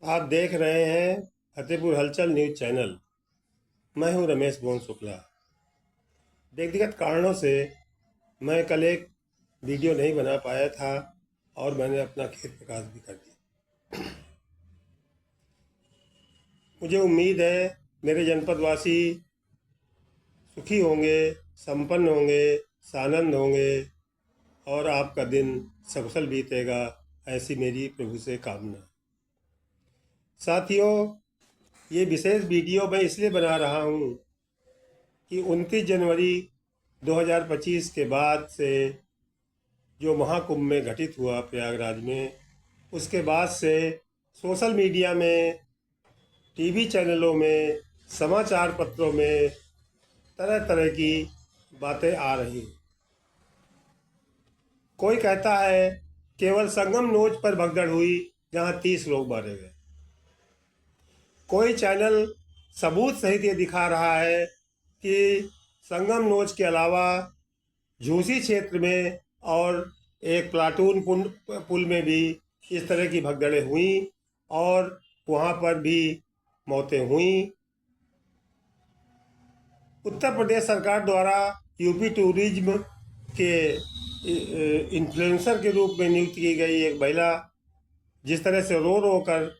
आप देख रहे हैं फतेहपुर हलचल न्यूज चैनल। मैं हूं रमेश मोहन शुक्ला। व्यक्तिगत कारणों से मैं कल एक वीडियो नहीं बना पाया था और मैंने अपना खेद प्रकाश भी कर दिया। मुझे उम्मीद है मेरे जनपद वासी सुखी होंगे, संपन्न होंगे, सानंद होंगे और आपका दिन सकुशल बीतेगा, ऐसी मेरी प्रभु से कामना। साथियों, ये विशेष वीडियो मैं इसलिए बना रहा हूँ कि 29 जनवरी 2025 के बाद से जो महाकुंभ में घटित हुआ प्रयागराज में, उसके बाद से सोशल मीडिया में, टीवी चैनलों में, समाचार पत्रों में तरह तरह की बातें आ रही हैं। कोई कहता है केवल संगम नोच पर भगदड़ हुई जहां 30 लोग मारे गए। कोई चैनल सबूत सहित ये दिखा रहा है कि संगम नोच के अलावा झूसी क्षेत्र में और एक प्लाटून पुल में भी इस तरह की भगदड़ें हुई और वहाँ पर भी मौतें हुई। उत्तर प्रदेश सरकार द्वारा यूपी टूरिज्म के इन्फ्लुएंसर के रूप में नियुक्त की गई एक महिला जिस तरह से रो रो कर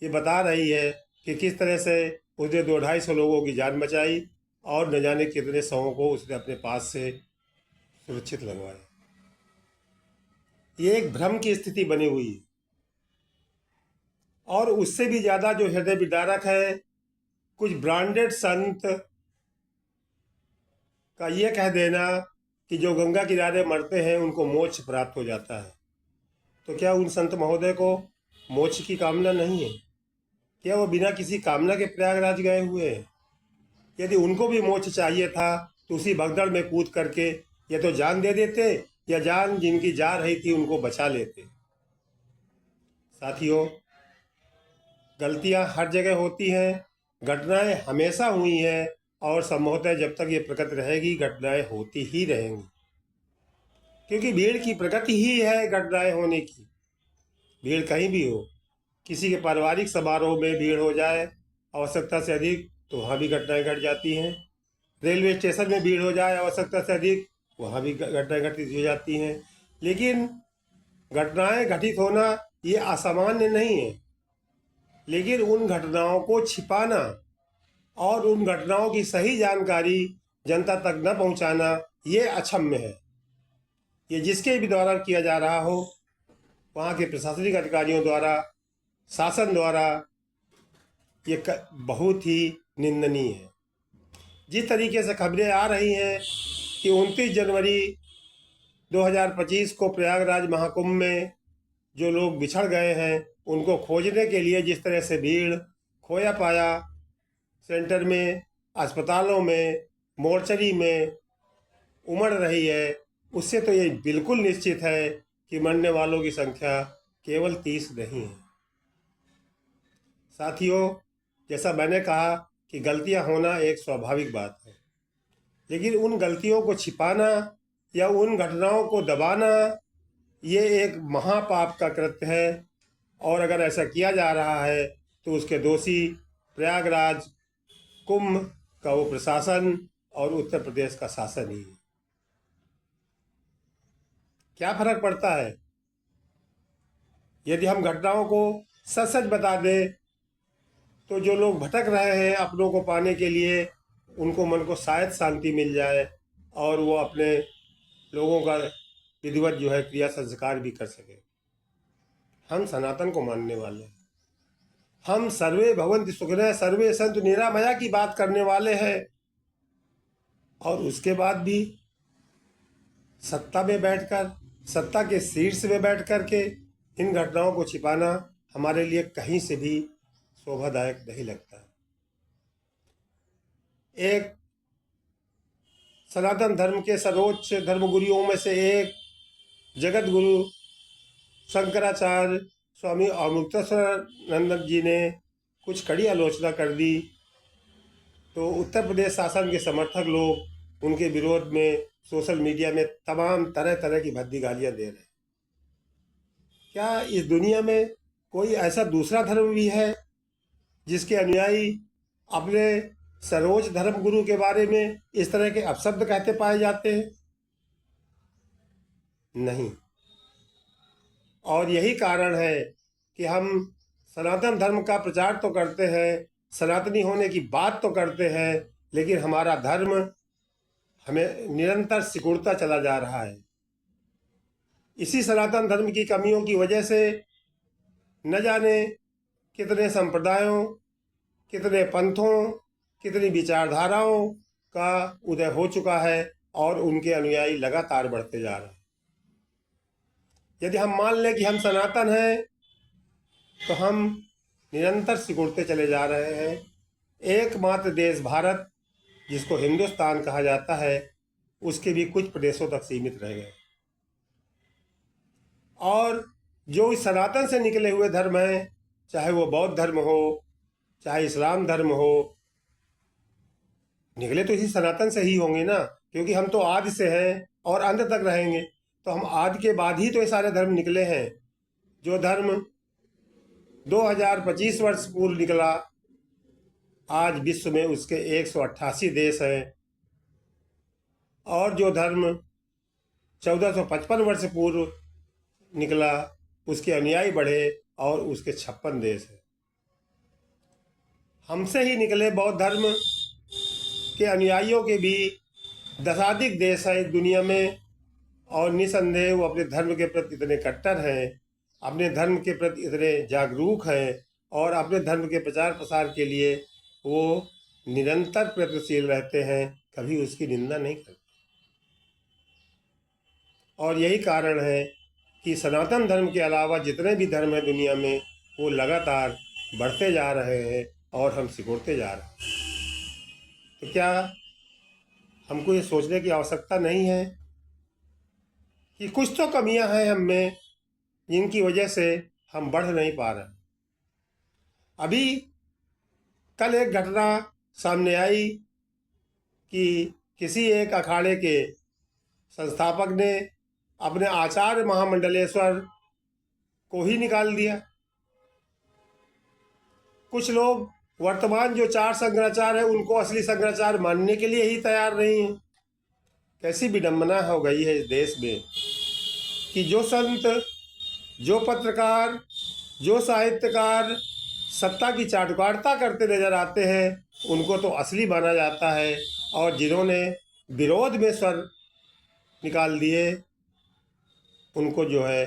ये बता रही है कि किस तरह से उसने 200-250 लोगों की जान बचाई और न जाने कितने सौों को उसने अपने पास से सुरक्षित लगवाया। ये एक भ्रम की स्थिति बनी हुई है और उससे भी ज़्यादा जो हृदय विदारक है, कुछ ब्रांडेड संत का ये कह देना कि जो गंगा किनारे मरते हैं उनको मोक्ष प्राप्त हो जाता है। तो क्या उन संत महोदय को मोक्ष की कामना नहीं है? क्या वो बिना किसी कामना के प्रयागराज गए हुए हैं? यदि उनको भी मोक्ष चाहिए था तो उसी भगदड़ में कूद करके या तो जान दे देते या जान जिनकी जा रही थी उनको बचा लेते। साथियों, गलतियां हर जगह होती हैं, घटनाएं हमेशा हुई हैं और संभवतः जब तक ये प्रकृति रहेगी घटनाएं होती ही रहेंगी, क्योंकि भीड़ की प्रकृति ही है घटनाएं होने की। भीड़ कहीं भी हो, किसी के पारिवारिक समारोह में भीड़ हो जाए आवश्यकता से अधिक तो वहाँ भी घटनाएं घट जाती हैं। रेलवे स्टेशन में भीड़ हो जाए आवश्यकता से अधिक, वहाँ भी घटनाएं घटित हो जाती हैं। लेकिन घटनाएं घटित होना ये असामान्य नहीं है, लेकिन उन घटनाओं को छिपाना और उन घटनाओं की सही जानकारी जनता तक न पहुंचाना ये अक्षम्य है। ये जिसके भी द्वारा किया जा रहा हो, वहाँ के प्रशासनिक अधिकारियों द्वारा, शासन द्वारा, ये बहुत ही निंदनीय है। जिस तरीके से खबरें आ रही हैं कि 29 जनवरी 2025 को प्रयागराज महाकुंभ में जो लोग बिछड़ गए हैं उनको खोजने के लिए जिस तरह से भीड़ खोया पाया सेंटर में, अस्पतालों में, मोर्चरी में उमड़ रही है, उससे तो ये बिल्कुल निश्चित है कि मरने वालों की संख्या केवल 30 नहीं है। साथियों, जैसा मैंने कहा कि गलतियां होना एक स्वाभाविक बात है, लेकिन उन गलतियों को छिपाना या उन घटनाओं को दबाना ये एक महापाप का कृत्य है और अगर ऐसा किया जा रहा है तो उसके दोषी प्रयागराज कुंभ का वो प्रशासन और उत्तर प्रदेश का शासन ही है। क्या फर्क पड़ता है यदि हम घटनाओं को सच सच बता दें, तो जो लोग भटक रहे हैं अपनों को पाने के लिए उनको मन को शायद शांति मिल जाए और वो अपने लोगों का विधिवत जो है क्रिया संस्कार भी कर सके। हम सनातन को मानने वाले हैं, हम सर्वे भवन्ति सुखिनः सर्वे सन्तु निरामया की बात करने वाले हैं और उसके बाद भी सत्ता में बैठकर, सत्ता के शीर्ष में बैठ कर के इन घटनाओं को छिपाना हमारे लिए कहीं से भी शोभादायक नहीं लगता। एक सनातन धर्म के सर्वोच्च धर्मगुरुओं में से एक जगत गुरु शंकराचार्य स्वामी अमृतेश्वरानंद जी ने कुछ कड़ी आलोचना कर दी तो उत्तर प्रदेश शासन के समर्थक लोग उनके विरोध में सोशल मीडिया में तमाम तरह तरह की भद्दी गालियां दे रहे हैं। क्या इस दुनिया में कोई ऐसा दूसरा धर्म भी है जिसके अनुयायी अपने सर्वोच्च धर्म गुरु के बारे में इस तरह के अपशब्द कहते पाए जाते हैं? नहीं। और यही कारण है कि हम सनातन धर्म का प्रचार तो करते हैं, सनातनी होने की बात तो करते हैं, लेकिन हमारा धर्म हमें निरंतर सिकुड़ता चला जा रहा है। इसी सनातन धर्म की कमियों की वजह से न जाने कितने संप्रदायों, कितने पंथों, कितनी विचारधाराओं का उदय हो चुका है और उनके अनुयायी लगातार बढ़ते जा रहे हैं। यदि हम मान लें कि हम सनातन हैं, तो हम निरंतर सिकुड़ते चले जा रहे हैं। एकमात्र देश भारत, जिसको हिंदुस्तान कहा जाता है, उसके भी कुछ प्रदेशों तक सीमित रह गए। और जो इस सनातन से निकले हुए धर्म हैं, चाहे वो बौद्ध धर्म हो, चाहे इस्लाम धर्म हो, निकले तो इसी सनातन से ही होंगे ना, क्योंकि हम तो आदि से हैं और अंत तक रहेंगे। तो हम आदि के बाद ही तो ये सारे धर्म निकले हैं। जो धर्म 2025 वर्ष पूर्व निकला, आज विश्व में उसके 188 देश हैं। और जो धर्म 1455 वर्ष पूर्व निकला, उसके अनुयायी बढ़े और उसके 56 देश हैं। हमसे ही निकले बौद्ध धर्म के अनुयायियों के भी दशाधिक देश हैं इस दुनिया में, और निसंदेह वो अपने धर्म के प्रति इतने कट्टर हैं, अपने धर्म के प्रति इतने जागरूक हैं और अपने धर्म के प्रचार प्रसार के लिए वो निरंतर प्रयत्नशील रहते हैं, कभी उसकी निंदा नहीं करते। और यही कारण है कि सनातन धर्म के अलावा जितने भी धर्म हैं दुनिया में, वो लगातार बढ़ते जा रहे हैं और हम सिकुड़ते जा रहे हैं। तो क्या हमको ये सोचने की आवश्यकता नहीं है कि कुछ तो कमियां हैं हम में, जिनकी वजह से हम बढ़ नहीं पा रहे? अभी कल एक घटना सामने आई कि किसी एक अखाड़े के संस्थापक ने अपने आचार्य महामंडलेश्वर को ही निकाल दिया। कुछ लोग वर्तमान जो 4 शंकराचार्य है, उनको असली शंकराचार्य मानने के लिए ही तैयार नहीं है। कैसी विडंबना हो गई है इस देश में कि जो संत, जो पत्रकार, जो साहित्यकार सत्ता की चाटुकारिता करते नजर आते हैं, उनको तो असली माना जाता है, और जिन्होंने विरोध में स्वर निकाल दिए, उनको जो है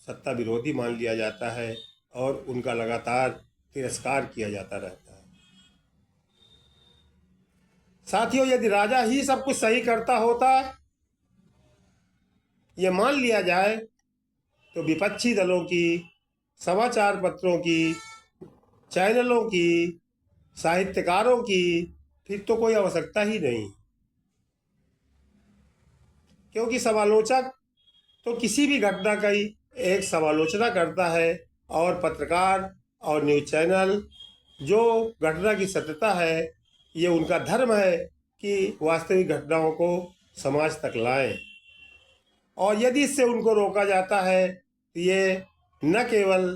सत्ता विरोधी मान लिया जाता है और उनका लगातार तिरस्कार किया जाता रहता है। साथियों, यदि राजा ही सब कुछ सही करता होता, ये मान लिया जाए, तो विपक्षी दलों की, समाचार पत्रों की, चैनलों की, साहित्यकारों की फिर तो कोई आवश्यकता ही नहीं। क्योंकि समालोचक तो किसी भी घटना की एक समालोचना करता है, और पत्रकार और न्यूज़ चैनल जो घटना की सत्यता है, ये उनका धर्म है कि वास्तविक घटनाओं को समाज तक लाएं। और यदि इससे उनको रोका जाता है, तो ये न केवल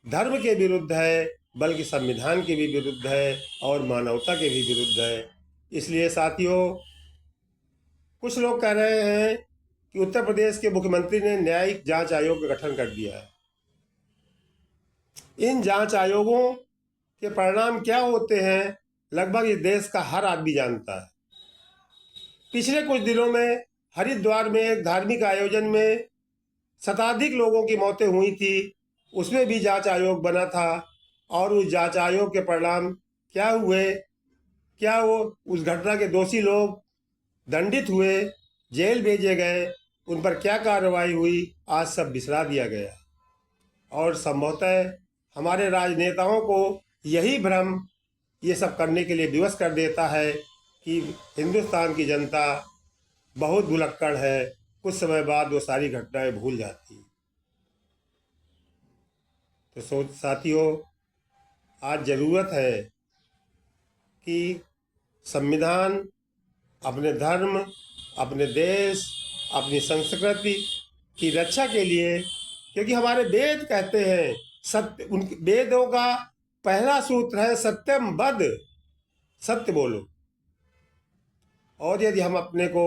धर्म के विरुद्ध है, बल्कि संविधान के भी विरुद्ध है और मानवता के भी विरुद्ध है। इसलिए साथियों, कुछ लोग कह रहे हैं कि उत्तर प्रदेश के मुख्यमंत्री ने न्यायिक जांच आयोग का गठन कर दिया है। इन जांच आयोगों के परिणाम क्या होते हैं, लगभग इस देश का हर आदमी जानता है। पिछले कुछ दिनों में हरिद्वार में एक धार्मिक आयोजन में शताधिक लोगों की मौतें हुई थी, उसमें भी जांच आयोग बना था, और उस जांच आयोग के परिणाम क्या हुए? क्या वो उस घटना के दोषी लोग दंडित हुए, जेल भेजे गए, उन पर क्या कार्रवाई हुई, आज सब बिसरा दिया गया। और संभवतः हमारे राजनेताओं को यही भ्रम ये सब करने के लिए विवश कर देता है कि हिंदुस्तान की जनता बहुत भुलक्कड़ है, कुछ समय बाद वो सारी घटनाएं भूल जाती। तो साथियों, आज ज़रूरत है कि संविधान अपने धर्म, अपने देश, अपनी संस्कृति की रक्षा के लिए, क्योंकि हमारे वेद कहते हैं सत्य, उनके वेदों का पहला सूत्र है सत्यम वद, सत्य बोलो। और यदि हम अपने को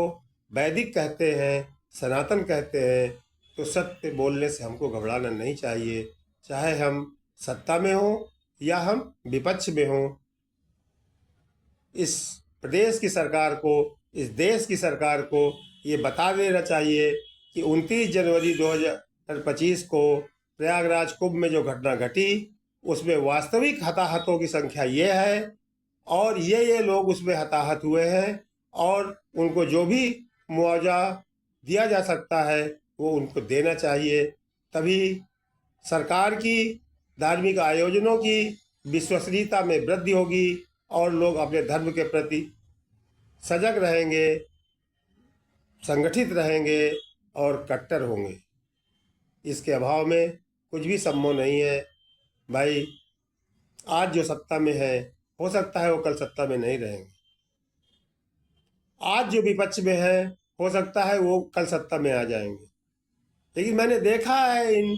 वैदिक कहते हैं, सनातन कहते हैं, तो सत्य बोलने से हमको घबराना नहीं चाहिए, चाहे हम सत्ता में हो या हम विपक्ष में हो। इस प्रदेश की सरकार को, इस देश की सरकार को ये बता देना चाहिए कि 29 जनवरी 2025 को प्रयागराज कुंभ में जो घटना घटी उसमें वास्तविक हताहतों की संख्या ये है, और ये लोग उसमें हताहत हुए हैं, और उनको जो भी मुआवजा दिया जा सकता है वो उनको देना चाहिए। तभी सरकार की धार्मिक आयोजनों की विश्वसनीयता में वृद्धि होगी और लोग अपने धर्म के प्रति सजग रहेंगे, संगठित रहेंगे और कट्टर होंगे। इसके अभाव में कुछ भी संभव नहीं है। भाई, आज जो सत्ता में है हो सकता है वो कल सत्ता में नहीं रहेंगे, आज जो विपक्ष में है हो सकता है वो कल सत्ता में आ जाएंगे। लेकिन मैंने देखा है इन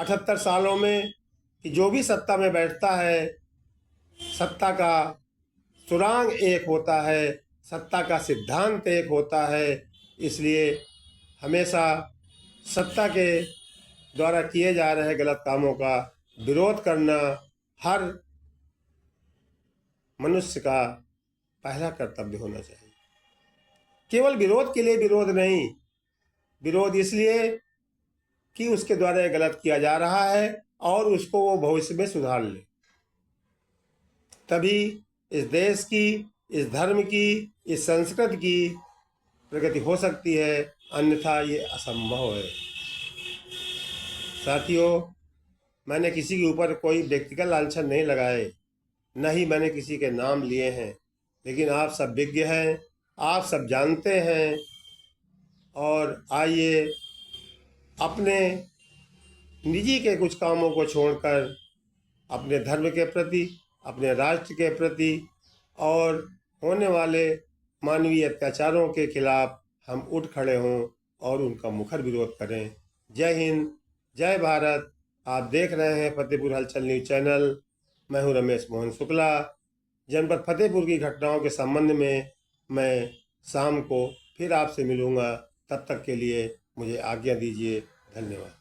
78 सालों में कि जो भी सत्ता में बैठता है, सत्ता का सुरांग एक होता है, सत्ता का सिद्धांत एक होता है। इसलिए हमेशा सत्ता के द्वारा किए जा रहे गलत कामों का विरोध करना हर मनुष्य का पहला कर्तव्य होना चाहिए। केवल विरोध के लिए विरोध नहीं, विरोध इसलिए कि उसके द्वारा ये गलत किया जा रहा है और उसको वो भविष्य में सुधार ले। तभी इस देश की, इस धर्म की, इस संस्कृति की प्रगति हो सकती है, अन्यथा ये असंभव है। साथियों, मैंने किसी के ऊपर कोई व्यक्तिगत लांछन नहीं लगाए, न ही मैंने किसी के नाम लिए हैं, लेकिन आप सब विज्ञ हैं, आप सब जानते हैं। और आइए अपने निजी के कुछ कामों को छोड़कर अपने धर्म के प्रति, अपने राष्ट्र के प्रति और होने वाले मानवीय अत्याचारों के खिलाफ हम उठ खड़े हों और उनका मुखर विरोध करें। जय हिंद, जय भारत। आप देख रहे हैं फतेहपुर हलचल न्यूज चैनल। मैं हूं रमेश मोहन शुक्ला। जनपद फतेहपुर की घटनाओं के संबंध में मैं शाम को फिर आपसे मिलूंगा। तब तक के लिए मुझे आज्ञा दीजिए। धन्यवाद।